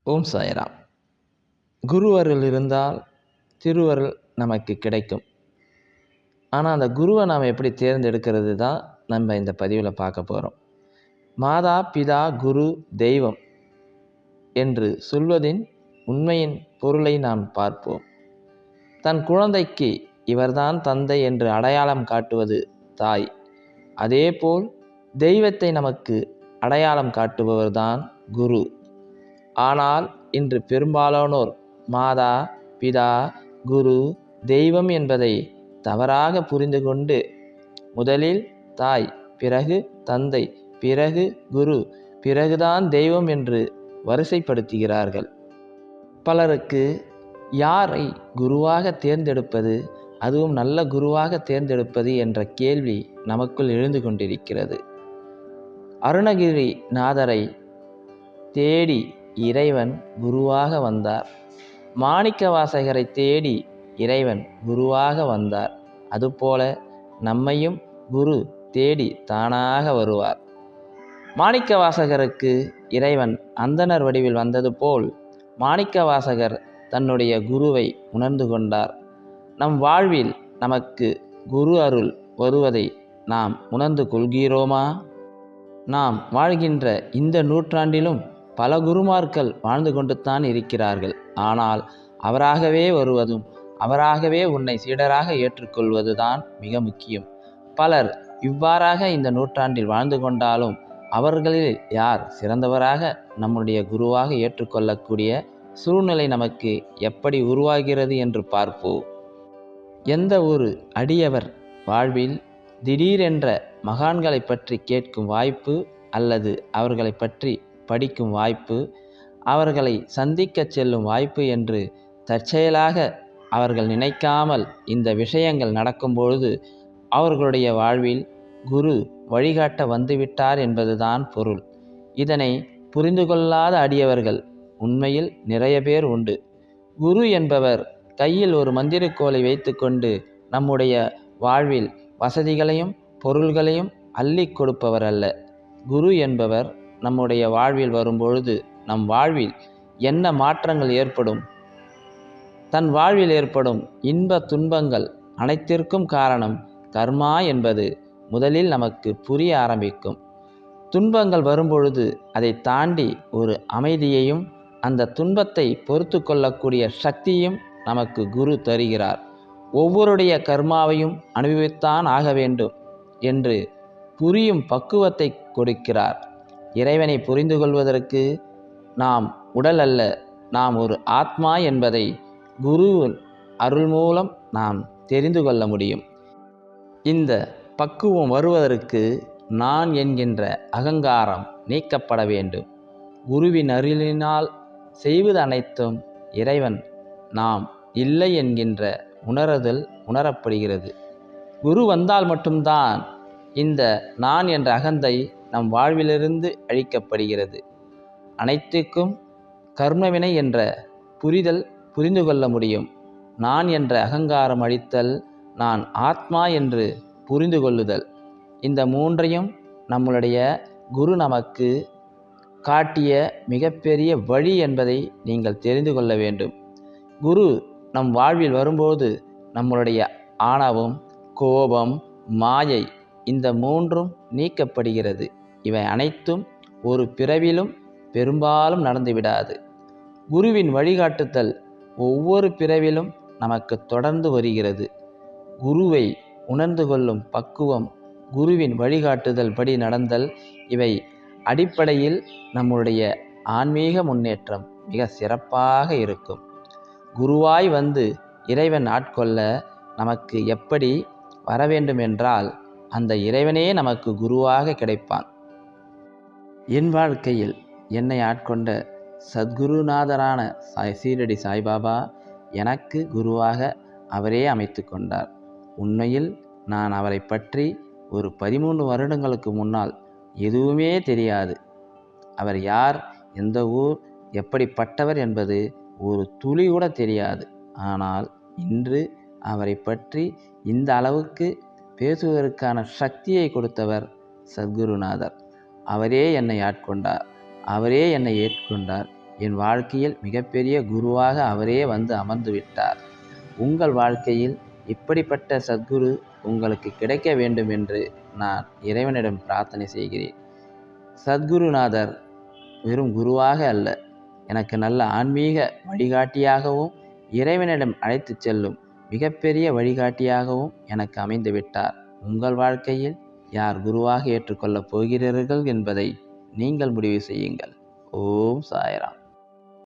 ஓம் சாய்ராம். குருவருள் இருந்தால் திருவருள் நமக்கு கிடைக்கும். ஆனால் அந்த குருவை நாம் எப்படி தேர்ந்தெடுக்கிறது தான் நம்ம இந்த பதிவில் பார்க்க போகிறோம். மாதா பிதா குரு தெய்வம் என்று சொல்வதின் உண்மையின் பொருளை நாம் பார்ப்போம். தன் குழந்தைக்கு இவர்தான் தந்தை என்று அடையாளம் காட்டுவது தாய். அதேபோல் தெய்வத்தை நமக்கு அடையாளம் காட்டுபவர்தான் குரு. ஆனால் இன்று பெரும்பாலானோர் மாதா பிதா குரு தெய்வம் என்பதை தவறாக புரிந்து கொண்டு முதலில் தாய், பிறகு தந்தை, பிறகு குரு, பிறகுதான் தெய்வம் என்று வரிசைப்படுத்துகிறார்கள். பலருக்கு யாரை குருவாக தேர்ந்தெடுப்பது, அதுவும் நல்ல குருவாக தேர்ந்தெடுப்பது என்ற கேள்வி நமக்குள் எழுந்து கொண்டிருக்கிறது. அருணகிரி நாதரை தேடி இறைவன் குருவாக வந்தார். மாணிக்கவாசகரை தேடி இறைவன் குருவாக வந்தார். அதுபோல நம்மையும் குரு தேடி தானாக வருவார். மாணிக்கவாசகருக்கு இறைவன் அந்தணர் வடிவில் வந்தது போல் மாணிக்கவாசகர் தன்னுடைய குருவை உணர்ந்து கொண்டார். நம் வாழ்வில் நமக்கு குரு அருள் வருவதை நாம் உணர்ந்து கொள்கிறோமா? நாம் வாழ்கின்ற இந்த நூற்றாண்டிலும் பல குருமார்கள் வாழ்ந்து கொண்டு தான் இருக்கிறார்கள். ஆனால் அவராகவே வருவதும் அவராகவே உன்னை சீடராக ஏற்றுக்கொள்வது தான் மிக முக்கியம். பலர் இவ்வாறாக இந்த நூற்றாண்டில் வாழ்ந்து கொண்டாலும் அவர்களில் யார் சிறந்தவராக நம்முடைய குருவாக ஏற்றுக்கொள்ளக்கூடிய சூழ்நிலை நமக்கு எப்படி உருவாகிறது என்று பார்ப்போம். எந்த ஒரு அடியவர் வாழ்வில் திடீரென்ற மகான்களை பற்றி கேட்கும் வாய்ப்பு அல்லது அவர்களை பற்றி படிக்கும் வாய்ப்பு, அவர்களை சந்திக்க செல்லும் வாய்ப்பு என்று தற்செயலாக அவர்கள் நினைக்காமல் இந்த விஷயங்கள் நடக்கும்பொழுது அவர்களுடைய வாழ்வில் குரு வழிகாட்ட வந்துவிட்டார் என்பதுதான் பொருள். இதனை புரிந்து கொள்ளாத அடியவர்கள் உண்மையில் நிறைய பேர் உண்டு. குரு என்பவர் கையில் ஒரு மந்திரக்கோலை வைத்துக்கொண்டு நம்முடைய வாழ்வில் வசதிகளையும் பொருள்களையும் அள்ளி கொடுப்பவர் அல்ல. குரு என்பவர் நம்முடைய வாழ்வில் வரும்பொழுது நம் வாழ்வில் என்ன மாற்றங்கள் ஏற்படும், தன் வாழ்வில் ஏற்படும் இன்ப துன்பங்கள் அனைத்திற்கும் காரணம் கர்மா என்பது முதலில் நமக்கு புரிய ஆரம்பிக்கும். துன்பங்கள் வரும்பொழுது அதை தாண்டி ஒரு அமைதியையும் அந்த துன்பத்தை பொறுத்து கொள்ளக்கூடிய சக்தியும் நமக்கு குரு தருகிறார். ஒவ்வொருடைய கர்மாவையும் அனுபவித்தான் ஆக வேண்டும் என்று புரியும் பக்குவத்தை கொடுக்கிறார். இறைவனை புரிந்து கொள்வதற்கு நாம் உடல் அல்ல, நாம் ஒரு ஆத்மா என்பதை குருவின் அருள் மூலம் நாம் தெரிந்து கொள்ள முடியும். இந்த பக்குவம் வருவதற்கு நான் என்கின்ற அகங்காரம் நீக்கப்பட வேண்டும். குருவின் அருளினால் செய்வது அனைத்தும் இறைவன் நாம் இல்லை என்கின்ற உணர்தல் உணரப்படுகிறது. குரு வந்தால் மட்டும்தான் இந்த நான் என்ற அகந்தை நம் வாழ்விலிருந்து அழிக்கப்படுகிறது. அனைத்துக்கும் கர்மவினை என்ற புரிந்து கொள்ள முடியும். நான் என்ற அகங்காரம் அழித்தல், நான் ஆத்மா என்று புரிந்து கொள்ளுதல், இந்த மூன்றையும் நம்மளுடைய குரு நமக்கு காட்டிய மிகப்பெரிய வழி என்பதை நீங்கள் தெரிந்து கொள்ள வேண்டும். குரு நம் வாழ்வில் வரும்போது நம்மளுடைய ஆணவம், கோபம், மாயை இந்த மூன்றும் நீக்கப்படுகிறது. இவை அனைத்தும் ஒரு பிறவிலும் பெரும்பாலும் நடந்துவிடாது. குருவின் வழிகாட்டுதல் ஒவ்வொரு பிறவிலும் நமக்கு தொடர்ந்து வருகிறது. குருவை உணர்ந்து கொள்ளும் பக்குவம், குருவின் வழிகாட்டுதல் படி நடந்தல், இவை அடிப்படையில் நம்முடைய ஆன்மீக முன்னேற்றம் மிக சிறப்பாக இருக்கும். குருவாய் வந்து இறைவன் ஆட்கொள்ள நமக்கு எப்படி வர வேண்டும் என்றால் அந்த இறைவனே நமக்கு குருவாக கிடைப்பான். என் வாழ்க்கையில் என்னை ஆட்கொண்ட சத்குருநாதரான சீரடி சாய்பாபா எனக்கு குருவாக அவரே அமைத்து கொண்டார். உண்மையில் நான் அவரை பற்றி ஒரு 13 வருடங்களுக்கு முன்னால் எதுவுமே தெரியாது. அவர் யார், எந்த ஊர், எப்படிப்பட்டவர் என்பது ஒரு துளி கூட தெரியாது. ஆனால் இன்று அவரை பற்றி இந்த அளவுக்கு பேசுவதற்கான சக்தியை கொடுத்தவர் சத்குருநாதர். அவரே என்னை ஆட்கொண்டார், அவரே என்னை ஏற்றுக்கொண்டார். என் வாழ்க்கையில் மிகப்பெரிய குருவாக அவரே வந்து அமர்ந்து விட்டார். உங்கள் வாழ்க்கையில் இப்படிப்பட்ட சத்குரு உங்களுக்கு கிடைக்க வேண்டும் என்று நான் இறைவனிடம் பிரார்த்தனை செய்கிறேன். சத்குருநாதர் வெறும் குருவாக அல்ல, எனக்கு நல்ல ஆன்மீக வழிகாட்டியாகவும் இறைவனிடம் அழைத்துச் செல்லும் மிகப்பெரிய வழிகாட்டியாகவும் எனக்கு அமைந்து விட்டார். உங்கள் வாழ்க்கையில் யார் குருவாக ஏற்றுக்கொள்ளப் போகிறீர்கள் என்பதை நீங்கள் முடிவு செய்யுங்கள். ஓம் சாய்ராம்.